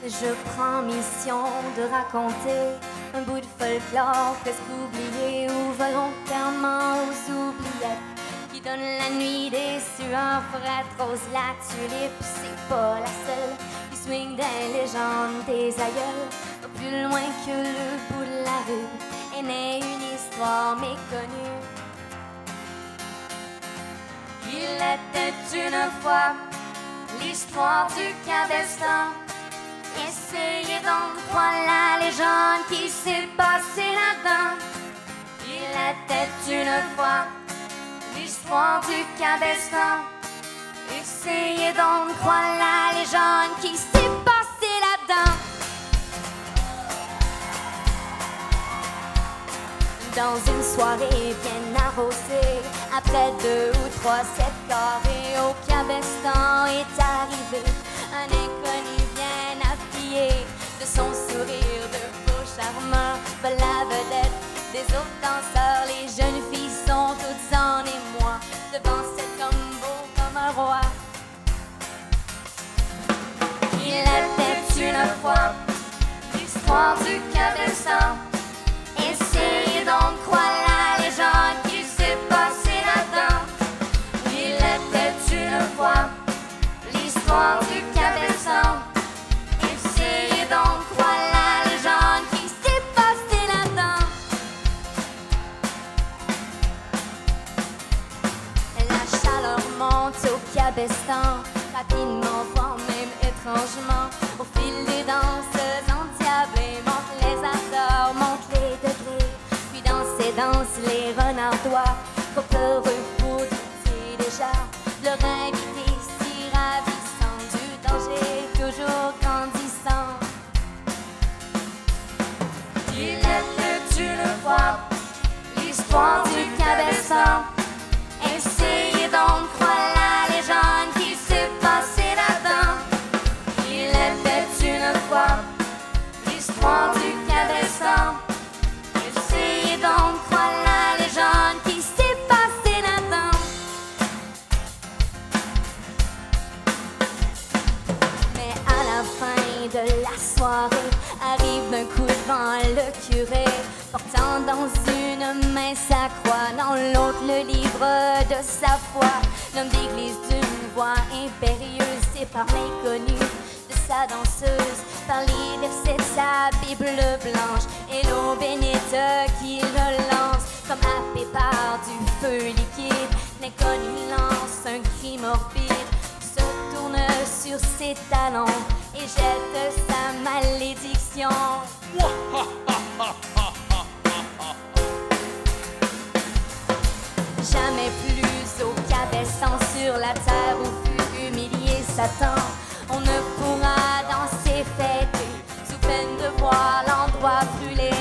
Je prends mission de raconter un bout de folklore presque oublié ou volontairement aux oubliettes, qui donne la nuit des sueurs frettes, rose la tulipe, c'est pas la seule qui swing des légendes des aïeuls. Plus loin que le bout de la rue est née une histoire méconnue. Il était une fois l'histoire du cabestan. Essayez donc de croire la légende qui s'est passée là-dedans. Il était une fois l'histoire du cabestan. Essayez donc de croire la légende qui s'est passée là-dedans. Dans une soirée bien arrosée, après 2 ou 3 7 carrés, au cabestan est arrivé un inconnu bien affilié. De son sourire de beau charmeur, vole la vedette des autres danseurs. Les jeunes filles sont toutes en émoi devant cet homme beau comme un roi. Il était une fois l'histoire du cabestan. Essayez donc de croire la légende qui s'est passée là-dedans. Il était une fois l'histoire du cabestan. Essayez donc de croire la légende qui s'est passée là-dedans. La chaleur monte au cabestan, rapidement, voire même étrangement. Au fil des danses endiablées, montent les ardeurs, montent les degrés. Puis dans ces danses, les renardois, trop heureux pour douter déjà leur invité si ravissant, du danger toujours grandissant. Il était une fois l'histoire du cabestan. Essayez donc de croire la légende qui s'est passée là-dedans. Il était une fois l'histoire du cabestan. Essayez donc de croire la légende qui s'est passée là-dedans. Mais à la fin de la soirée, arrive d'un coup de vent le curé, portant dans une main sa croix, dans l'autre le livre de sa foi. L'homme d'église d'une voix impérieuse sépare l'inconnu de sa danseuse par les versets de sa Bible blanche et l'eau bénite qui le lance. Comme happé par du feu liquide, l'inconnu lance un cri morbide, se tourne sur ses talons et jette sa malédiction. Jamais plus au cabestan sur la terre où fut humilié Satan. On ne pourra danser, fêter, sous peine de voir l'endroit brûler.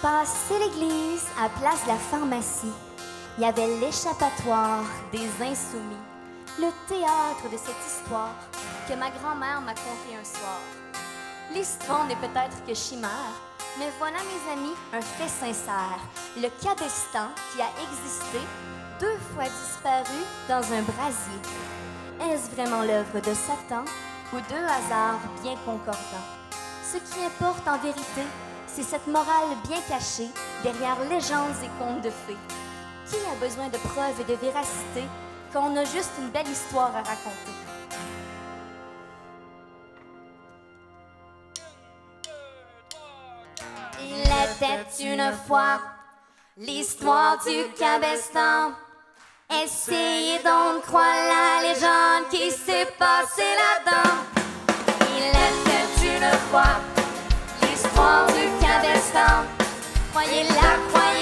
Passé l'église, à place de la pharmacie, il y avait l'échappatoire des insoumis, le théâtre de cette histoire que ma grand-mère m'a contée un soir. L'histoire n'est peut-être que chimère, mais voilà, mes amis, un fait sincère. Le cabestan qui a existé, 2 fois disparu dans un brasier. Est-ce vraiment l'œuvre de Satan ou de hasards bien concordants? Ce qui importe en vérité, c'est cette morale bien cachée derrière légendes et contes de fées. Qui a besoin de preuves et de véracité quand on a juste une belle histoire à raconter? Il était une fois l'histoire du cabestan. Essayez donc de croire la légende qui s'est passée là-dedans. Il était une fois l'histoire du cabestan. Croyez-la, croyez